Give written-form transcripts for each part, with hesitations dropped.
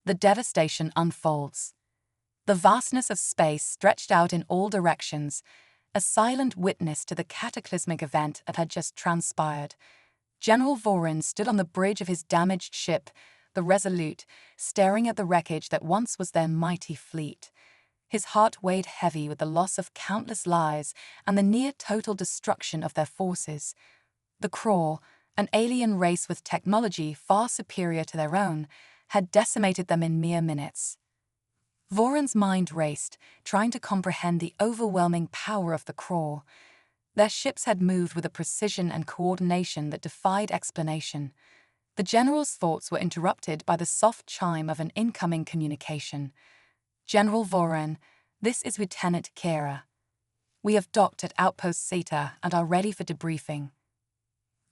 The devastation unfolds. The vastness of space stretched out in all directions, a silent witness to the cataclysmic event that had just transpired. General Vorin stood on the bridge of his damaged ship, the Resolute, staring at the wreckage that once was their mighty fleet. His heart weighed heavy with the loss of countless lives and the near-total destruction of their forces. The Kraw, an alien race with technology far superior to their own, had decimated them in mere minutes. Voron's mind raced, trying to comprehend the overwhelming power of the Kraw. Their ships had moved with a precision and coordination that defied explanation. The general's thoughts were interrupted by the soft chime of an incoming communication. "General Voron, this is Lieutenant Kira. We have docked at Outpost Zeta and are ready for debriefing."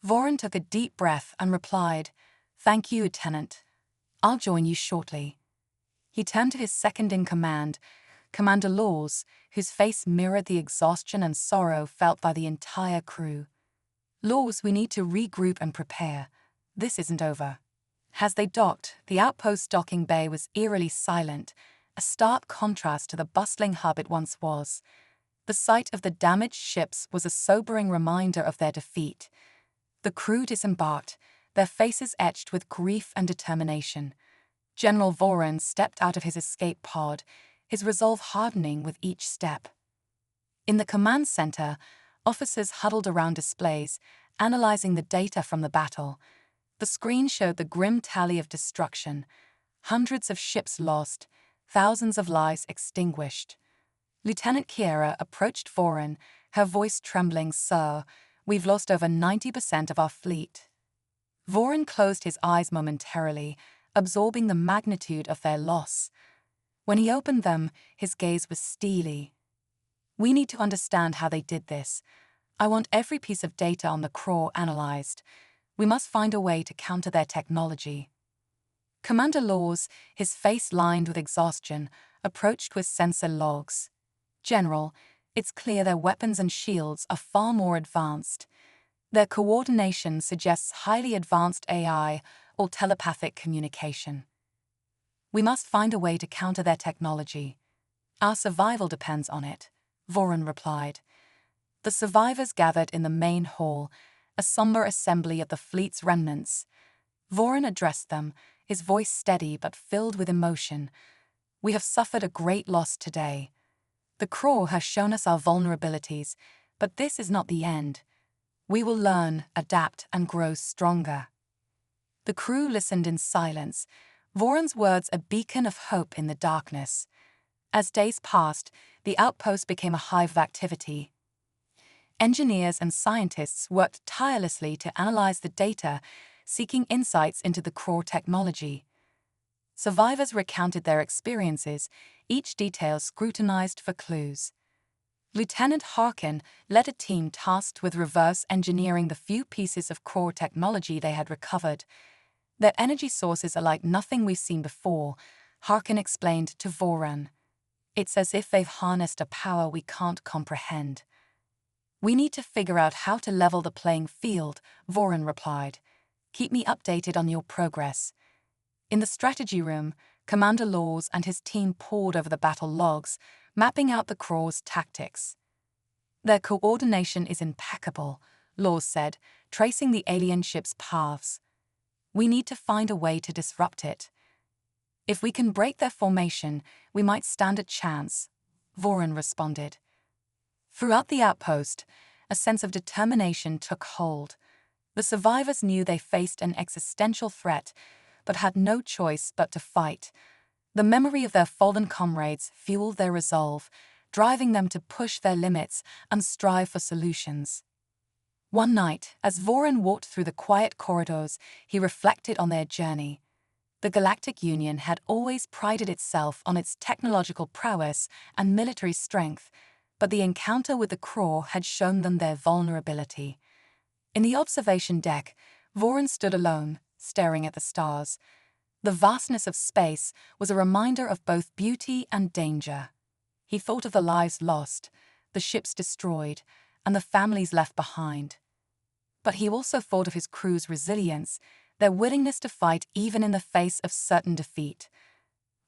Voron took a deep breath and replied, "Thank you, Lieutenant. I'll join you shortly." He turned to his second-in-command, Commander Laws, whose face mirrored the exhaustion and sorrow felt by the entire crew. "Laws, we need to regroup and prepare. This isn't over." As they docked, the outpost docking bay was eerily silent, a stark contrast to the bustling hub it once was. The sight of the damaged ships was a sobering reminder of their defeat. The crew disembarked, their faces etched with grief and determination. General Voron stepped out of his escape pod, his resolve hardening with each step. In the command center, officers huddled around displays, analyzing the data from the battle. The screen showed the grim tally of destruction: hundreds of ships lost, thousands of lives extinguished. Lieutenant Kira approached Voron, her voice trembling. "Sir, we've lost over 90% of our fleet." Voron closed his eyes momentarily, absorbing the magnitude of their loss. When he opened them, his gaze was steely. "We need to understand how they did this. I want every piece of data on the Kraw analyzed. We must find a way to counter their technology." Commander Laws, his face lined with exhaustion, approached with sensor logs. "General, it's clear their weapons and shields are far more advanced. Their coordination suggests highly advanced AI or telepathic communication. We must find a way to counter their technology. Our survival depends on it," Voron replied. The survivors gathered in the main hall, a somber assembly of the fleet's remnants. Voron addressed them, his voice steady but filled with emotion. "We have suffered a great loss today. The Kraw has shown us our vulnerabilities, but this is not the end. We will learn, adapt, and grow stronger." The crew listened in silence, Voron's words a beacon of hope in the darkness. As days passed, the outpost became a hive of activity. Engineers and scientists worked tirelessly to analyze the data, seeking insights into the Kraw technology. Survivors recounted their experiences, each detail scrutinized for clues. Lieutenant Harkin led a team tasked with reverse engineering the few pieces of Kraw technology they had recovered. "Their energy sources are like nothing we've seen before," Harkin explained to Voron. "It's as if they've harnessed a power we can't comprehend." "We need to figure out how to level the playing field," Voron replied. "Keep me updated on your progress." In the strategy room, Commander Laws and his team pored over the battle logs, mapping out the Kraw's tactics. "Their coordination is impeccable," Laws said, tracing the alien ship's paths. "We need to find a way to disrupt it. If we can break their formation, we might stand a chance," Voron responded. Throughout the outpost, a sense of determination took hold. The survivors knew they faced an existential threat, but had no choice but to fight. The memory of their fallen comrades fueled their resolve, driving them to push their limits and strive for solutions. One night, as Voron walked through the quiet corridors, he reflected on their journey. The Galactic Union had always prided itself on its technological prowess and military strength, but the encounter with the Kraw had shown them their vulnerability. In the observation deck, Voron stood alone, staring at the stars. The vastness of space was a reminder of both beauty and danger. He thought of the lives lost, the ships destroyed, and the families left behind. But he also thought of his crew's resilience, their willingness to fight even in the face of certain defeat.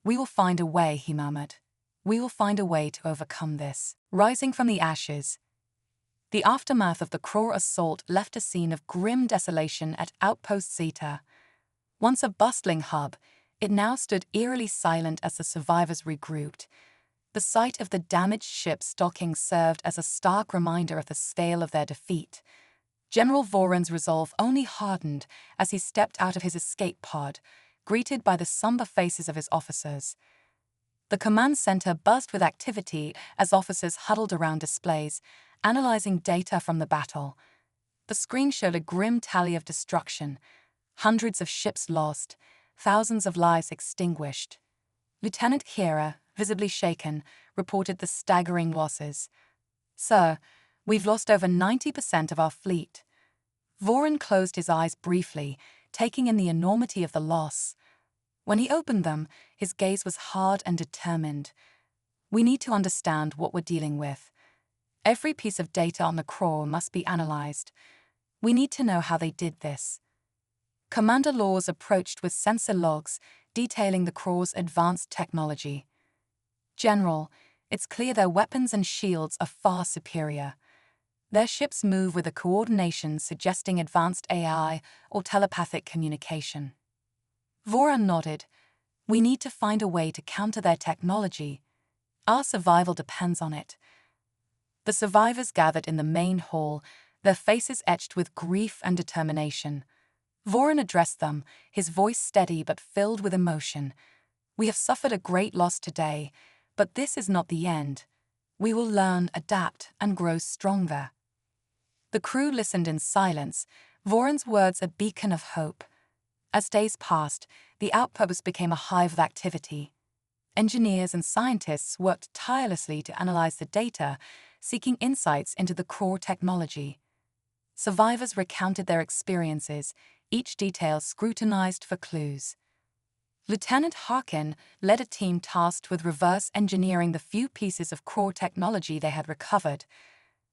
We will find a way, he murmured. We will find a way to overcome this. Rising from the ashes, the aftermath of the Kror assault left a scene of grim desolation at Outpost Zeta. Once a bustling hub, it now stood eerily silent as the survivors regrouped. The sight of the damaged ship's docking served as a stark reminder of the scale of their defeat. General Voron's resolve only hardened as he stepped out of his escape pod, greeted by the somber faces of his officers. The command center buzzed with activity as officers huddled around displays, analyzing data from the battle. The screen showed a grim tally of destruction, hundreds of ships lost, thousands of lives extinguished. Lieutenant Hira, visibly shaken, reported the staggering losses. "Sir, we've lost over 90% of our fleet." Voron closed his eyes briefly, taking in the enormity of the loss. When he opened them, his gaze was hard and determined. "We need to understand what we're dealing with. Every piece of data on the Kror must be analyzed. We need to know how they did this." Commander Laws approached with sensor logs detailing the Kror's advanced technology. "General, it's clear their weapons and shields are far superior. Their ships move with a coordination suggesting advanced AI or telepathic communication." Voron nodded. "We need to find a way to counter their technology. Our survival depends on it." The survivors gathered in the main hall, their faces etched with grief and determination. Voron addressed them, his voice steady but filled with emotion. "We have suffered a great loss today, but this is not the end. We will learn, adapt, and grow stronger." The crew listened in silence, Voron's words a beacon of hope. As days passed, the outpost became a hive of activity. Engineers and scientists worked tirelessly to analyze the data, seeking insights into the Kror technology. Survivors recounted their experiences, each detail scrutinized for clues. Lieutenant Harkin led a team tasked with reverse engineering the few pieces of Kror technology they had recovered.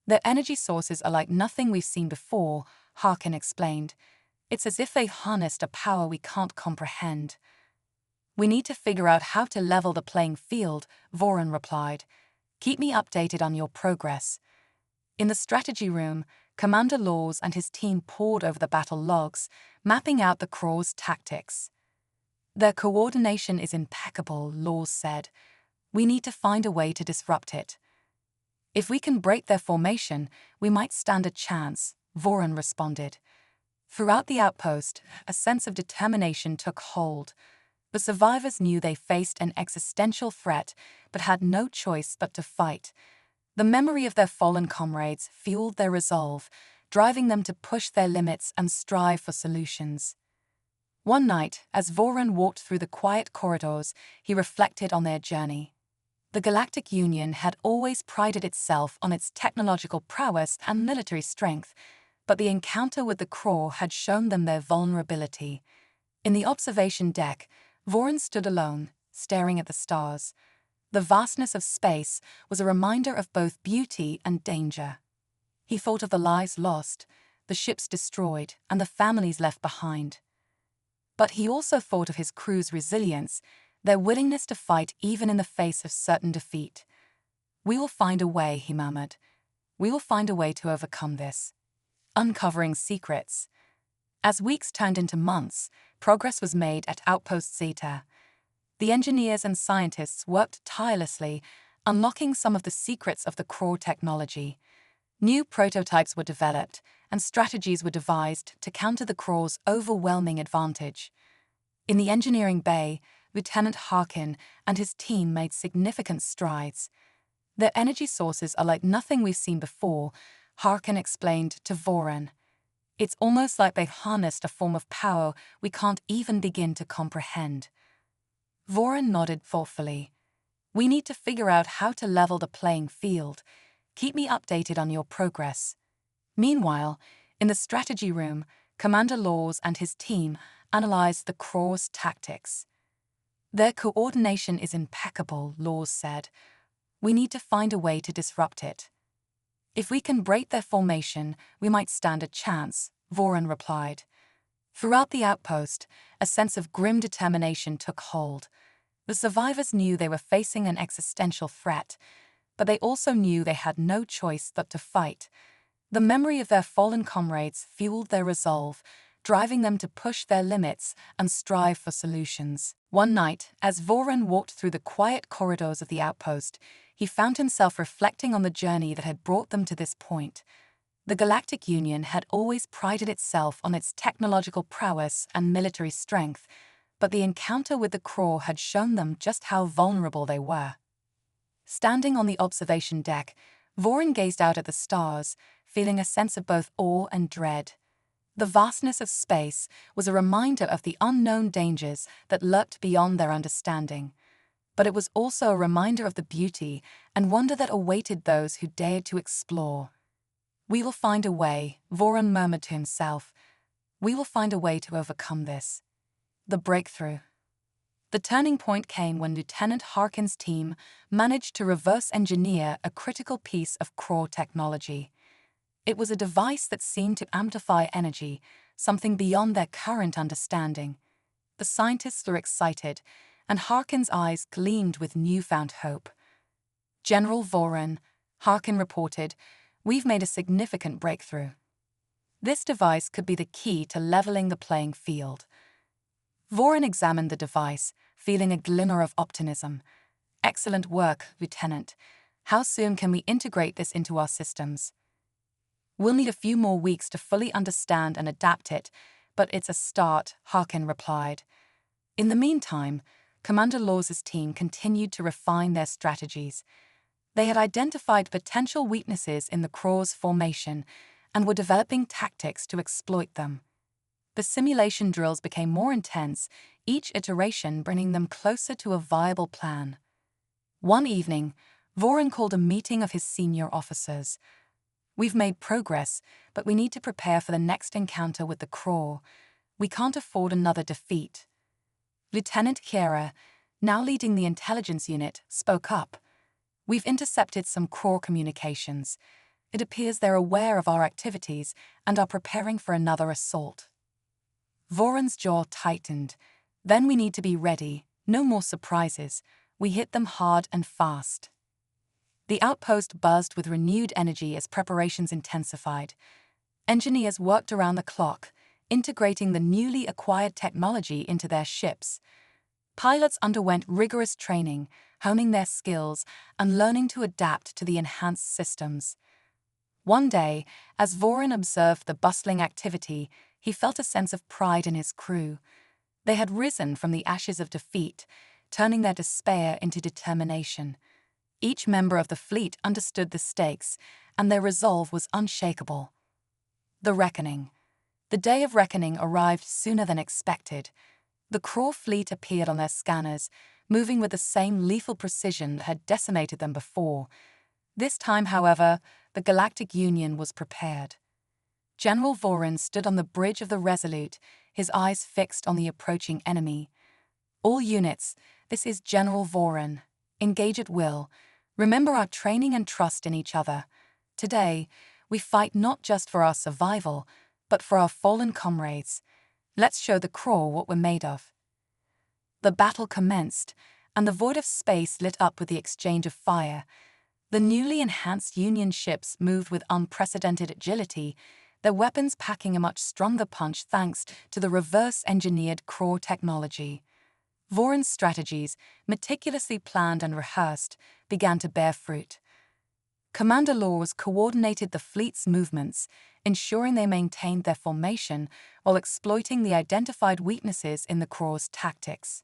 "Their energy sources are like nothing we've seen before," Harkin explained. "It's as if they harnessed a power we can't comprehend." "We need to figure out how to level the playing field," Voron replied. "Keep me updated on your progress." In the strategy room, Commander Laws and his team pored over the battle logs, mapping out the Kror's tactics. "Their coordination is impeccable," Laws said. "We need to find a way to disrupt it." "If we can break their formation, we might stand a chance," Voron responded. Throughout the outpost, a sense of determination took hold. The survivors knew they faced an existential threat, but had no choice but to fight. The memory of their fallen comrades fueled their resolve, driving them to push their limits and strive for solutions. One night, as Voron walked through the quiet corridors, he reflected on their journey. The Galactic Union had always prided itself on its technological prowess and military strength, but the encounter with the Kror had shown them their vulnerability. In the observation deck, Voron stood alone, staring at the stars. The vastness of space was a reminder of both beauty and danger. He thought of the lives lost, the ships destroyed, and the families left behind. But he also thought of his crew's resilience, their willingness to fight even in the face of certain defeat. "We will find a way," he murmured. "We will find a way to overcome this." Uncovering secrets. As weeks turned into months, progress was made at Outpost Zeta. The engineers and scientists worked tirelessly, unlocking some of the secrets of the Kror technology. New prototypes were developed, and strategies were devised to counter the Kror's overwhelming advantage. In the engineering bay, Lieutenant Harkin and his team made significant strides. "Their energy sources are like nothing we've seen before," Harkin explained to Voron. "It's almost like they've harnessed a form of power we can't even begin to comprehend." Voron nodded thoughtfully. "We need to figure out how to level the playing field. Keep me updated on your progress." Meanwhile, in the strategy room, Commander Laws and his team analyzed the Kror's tactics. "Their coordination is impeccable," Laws said. "We need to find a way to disrupt it." "If we can break their formation, we might stand a chance," Voron replied. Throughout the outpost, a sense of grim determination took hold. The survivors knew they were facing an existential threat, but they also knew they had no choice but to fight. The memory of their fallen comrades fueled their resolve, driving them to push their limits and strive for solutions. One night, as Voron walked through the quiet corridors of the outpost, he found himself reflecting on the journey that had brought them to this point. The Galactic Union had always prided itself on its technological prowess and military strength, but the encounter with the Kraw had shown them just how vulnerable they were. Standing on the observation deck, Voron gazed out at the stars, feeling a sense of both awe and dread. The vastness of space was a reminder of the unknown dangers that lurked beyond their understanding. But it was also a reminder of the beauty and wonder that awaited those who dared to explore. "We will find a way," Voron murmured to himself. "We will find a way to overcome this." The breakthrough. The turning point came when Lieutenant Harkin's team managed to reverse engineer a critical piece of Kraw technology. It was a device that seemed to amplify energy, something beyond their current understanding. The scientists were excited, and Harkin's eyes gleamed with newfound hope. "General Voron," Harkin reported, "we've made a significant breakthrough. This device could be the key to leveling the playing field." Voron examined the device, feeling a glimmer of optimism. "Excellent work, Lieutenant. How soon can we integrate this into our systems?" "We'll need a few more weeks to fully understand and adapt it, but it's a start," Harkin replied. In the meantime, Commander Laws's team continued to refine their strategies. They had identified potential weaknesses in the Kraw's formation and were developing tactics to exploit them. The simulation drills became more intense, each iteration bringing them closer to a viable plan. One evening, Voron called a meeting of his senior officers. "We've made progress, but we need to prepare for the next encounter with the Kraw. We can't afford another defeat." Lieutenant Kiera, now leading the intelligence unit, spoke up. "We've intercepted some Kraw communications. It appears they're aware of our activities and are preparing for another assault." Voron's jaw tightened. "Then we need to be ready. No more surprises. We hit them hard and fast." The outpost buzzed with renewed energy as preparations intensified. Engineers worked around the clock, integrating the newly acquired technology into their ships. Pilots underwent rigorous training, honing their skills and learning to adapt to the enhanced systems. One day, as Voron observed the bustling activity, he felt a sense of pride in his crew. They had risen from the ashes of defeat, turning their despair into determination. Each member of the fleet understood the stakes, and their resolve was unshakable. The reckoning. The day of reckoning arrived sooner than expected. The Kraw fleet appeared on their scanners, moving with the same lethal precision that had decimated them before. This time, however, the Galactic Union was prepared. General Voron stood on the bridge of the Resolute, his eyes fixed on the approaching enemy. "All units, this is General Voron. Engage at will. Remember our training and trust in each other. Today, we fight not just for our survival, but for our fallen comrades. Let's show the Kraw what we're made of." The battle commenced, and the void of space lit up with the exchange of fire. The newly enhanced Union ships moved with unprecedented agility, their weapons packing a much stronger punch thanks to the reverse-engineered Kraw technology. Voron's strategies, meticulously planned and rehearsed, began to bear fruit. Commander Laws coordinated the fleet's movements, ensuring they maintained their formation while exploiting the identified weaknesses in the Kraw's tactics.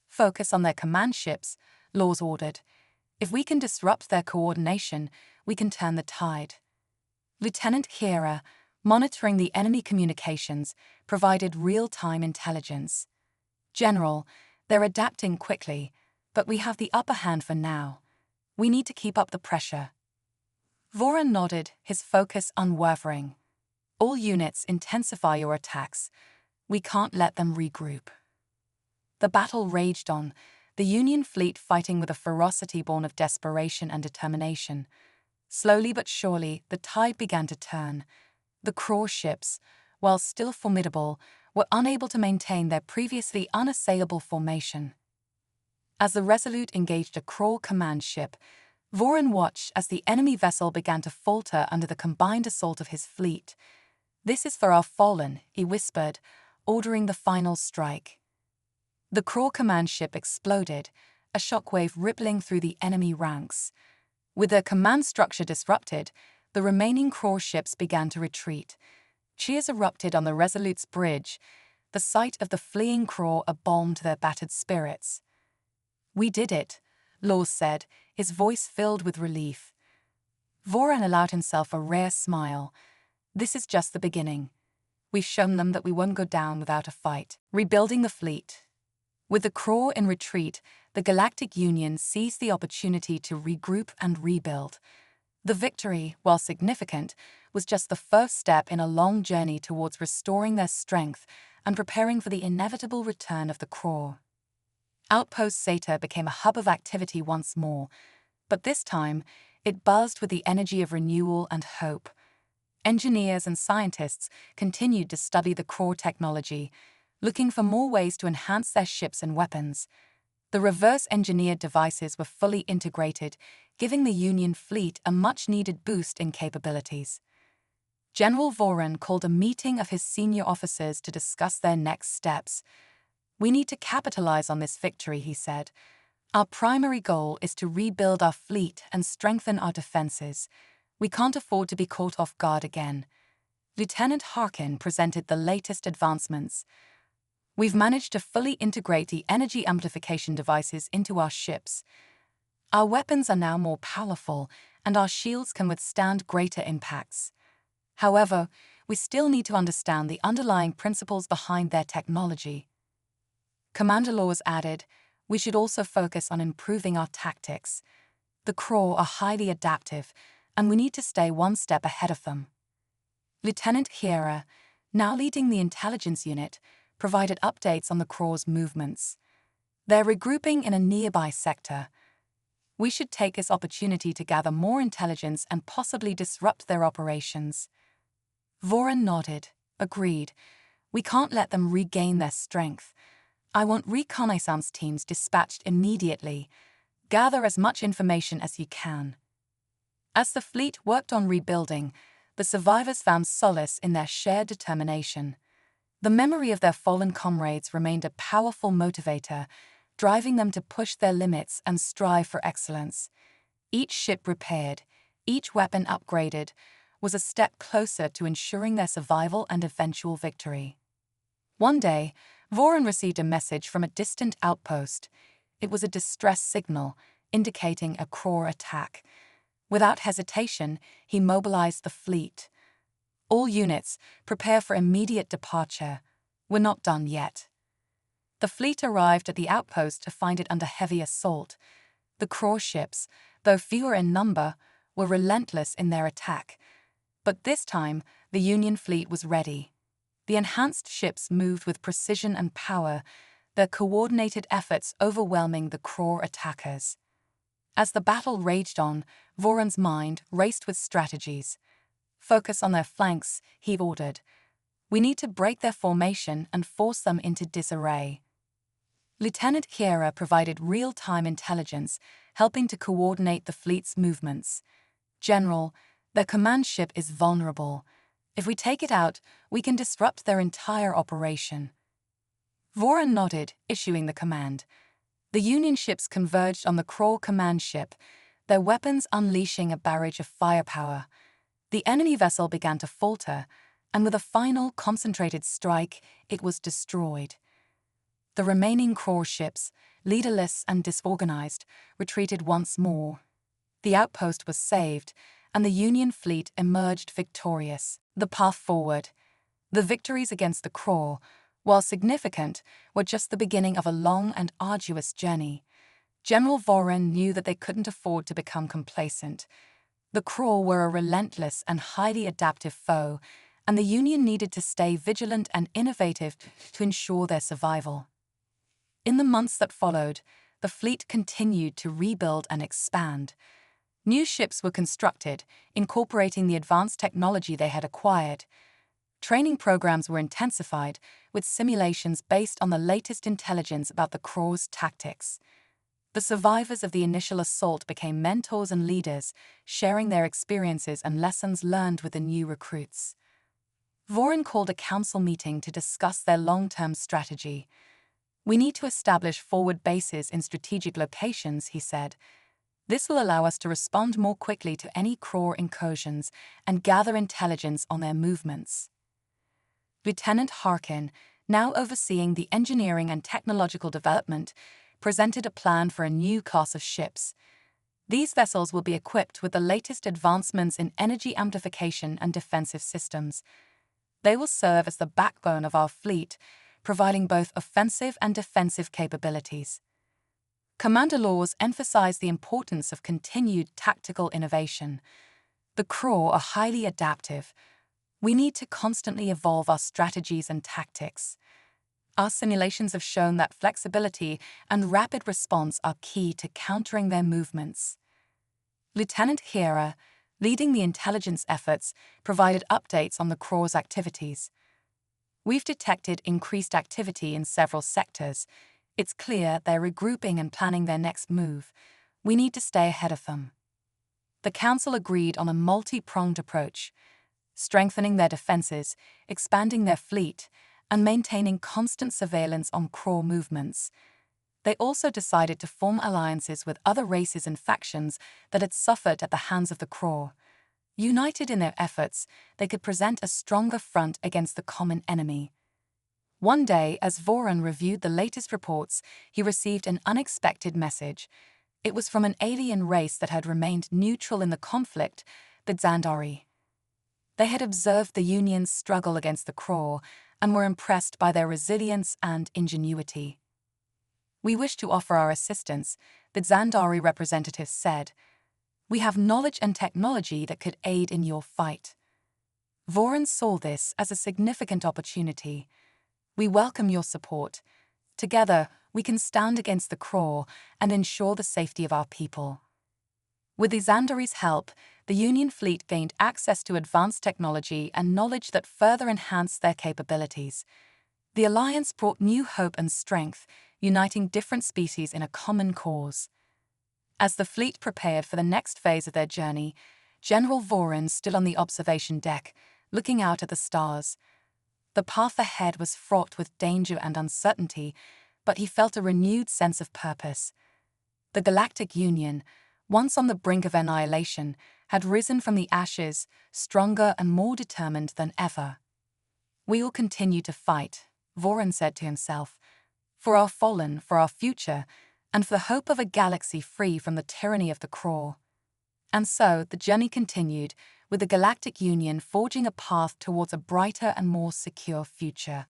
"Focus on their command ships," Laws ordered. "If we can disrupt their coordination, we can turn the tide." Lieutenant Kiera, monitoring the enemy communications, provided real-time intelligence. "General, they're adapting quickly, but we have the upper hand for now. We need to keep up the pressure." Voron nodded, his focus unwavering. "All units, intensify your attacks. We can't let them regroup." The battle raged on, the Union fleet fighting with a ferocity born of desperation and determination. Slowly but surely, the tide began to turn. The Kraw ships, while still formidable, were unable to maintain their previously unassailable formation. As the Resolute engaged a Crawl command ship, Voran watched as the enemy vessel began to falter under the combined assault of his fleet. "This is for our fallen," he whispered, ordering the final strike. The Crawl command ship exploded, a shockwave rippling through the enemy ranks. With their command structure disrupted, the remaining Crawl ships began to retreat. Cheers erupted on the Resolute's bridge. The sight of the fleeing Crawl embalmed their battered spirits. "We did it," Laws said, his voice filled with relief. Voran allowed himself a rare smile. "This is just the beginning. We've shown them that we won't go down without a fight." Rebuilding the fleet. With the Crawl in retreat, the Galactic Union seized the opportunity to regroup and rebuild. The victory, while significant, was just the first step in a long journey towards restoring their strength and preparing for the inevitable return of the Crawl. Outpost Zeta became a hub of activity once more, but this time it buzzed with the energy of renewal and hope. Engineers and scientists continued to study the Crawl technology, looking for more ways to enhance their ships and weapons. The reverse-engineered devices were fully integrated, giving the Union fleet a much-needed boost in capabilities. General Voran called a meeting of his senior officers to discuss their next steps. "We need to capitalize on this victory," he said. "Our primary goal is to rebuild our fleet and strengthen our defenses. We can't afford to be caught off guard again." Lieutenant Harkin presented the latest advancements. "We've managed to fully integrate the energy amplification devices into our ships. Our weapons are now more powerful, and our shields can withstand greater impacts. However, we still need to understand the underlying principles behind their technology." Commander Laws added, "We should also focus on improving our tactics. The Crawl are highly adaptive, and we need to stay one step ahead of them." Lieutenant Hiera, now leading the intelligence unit, provided updates on the Crawl's movements. "They're regrouping in a nearby sector. We should take this opportunity to gather more intelligence and possibly disrupt their operations." Voran nodded, agreed. "We can't let them regain their strength. I want reconnaissance teams dispatched immediately. Gather as much information as you can." As the fleet worked on rebuilding, the survivors found solace in their shared determination. The memory of their fallen comrades remained a powerful motivator, driving them to push their limits and strive for excellence. Each ship repaired, each weapon upgraded, was a step closer to ensuring their survival and eventual victory. One day, Voran received a message from a distant outpost. It was a distress signal, indicating a Crawl attack. Without hesitation, he mobilized the fleet. "All units, prepare for immediate departure. We're not done yet." The fleet arrived at the outpost to find it under heavy assault. The Crawl ships, though fewer in number, were relentless in their attack. But this time, the Union fleet was ready. The enhanced ships moved with precision and power, their coordinated efforts overwhelming the Crawl attackers. As the battle raged on, Voran's mind raced with strategies. "Focus on their flanks," he ordered. "We need to break their formation and force them into disarray." Lieutenant Hiera provided real-time intelligence, helping to coordinate the fleet's movements. "General, their command ship is vulnerable. If we take it out, we can disrupt their entire operation." Voran nodded, issuing the command. The Union ships converged on the Crawl command ship, their weapons unleashing a barrage of firepower. The enemy vessel began to falter, and with a final concentrated strike, it was destroyed. The remaining Crawl ships, leaderless and disorganized, retreated once more. The outpost was saved, and the Union fleet emerged victorious. The path forward. The victories against the Crawl, while significant, were just the beginning of a long and arduous journey. General Voran knew that they couldn't afford to become complacent. The Crawl were a relentless and highly adaptive foe, and the Union needed to stay vigilant and innovative to ensure their survival. In the months that followed, the fleet continued to rebuild and expand. New ships were constructed, incorporating the advanced technology they had acquired. Training programs were intensified, with simulations based on the latest intelligence about the Crawl's tactics. The survivors of the initial assault became mentors and leaders, sharing their experiences and lessons learned with the new recruits. Voron called a council meeting to discuss their long-term strategy. "We need to establish forward bases in strategic locations," he said. "This will allow us to respond more quickly to any Kror incursions and gather intelligence on their movements." Lieutenant Harkin, now overseeing the engineering and technological development, presented a plan for a new class of ships. These vessels will be equipped with the latest advancements in energy amplification and defensive systems. They will serve as the backbone of our fleet, providing both offensive and defensive capabilities. Commander Laws emphasized the importance of continued tactical innovation. The Kror are highly adaptive. We need to constantly evolve our strategies and tactics. Our simulations have shown that flexibility and rapid response are key to countering their movements. Lieutenant Hiera, leading the intelligence efforts, provided updates on the Kror's activities. "We've detected increased activity in several sectors. It's clear they're regrouping and planning their next move. We need to stay ahead of them." The Council agreed on a multi-pronged approach: strengthening their defenses, expanding their fleet, and maintaining constant surveillance on Kror movements. They also decided to form alliances with other races and factions that had suffered at the hands of the Kror. United in their efforts, they could present a stronger front against the common enemy. One day, as Voron reviewed the latest reports, he received an unexpected message. It was from an alien race that had remained neutral in the conflict, the Xandari. They had observed the Union's struggle against the Kror and were impressed by their resilience and ingenuity. "We wish to offer our assistance," the Xandari representative said. "We have knowledge and technology that could aid in your fight." Voron saw this as a significant opportunity. "We welcome your support. Together, we can stand against the Kror and ensure the safety of our people." With the Xandari's help, the Union fleet gained access to advanced technology and knowledge that further enhanced their capabilities. The alliance brought new hope and strength, uniting different species in a common cause. As the fleet prepared for the next phase of their journey, General Voron stood on the observation deck, looking out at the stars. The path ahead was fraught with danger and uncertainty, but he felt a renewed sense of purpose. The Galactic Union, once on the brink of annihilation, had risen from the ashes, stronger and more determined than ever. "We will continue to fight," Voron said to himself, "for our fallen, for our future, and for the hope of a galaxy free from the tyranny of the Kror." And so the journey continued, with the Galactic Union forging a path towards a brighter and more secure future.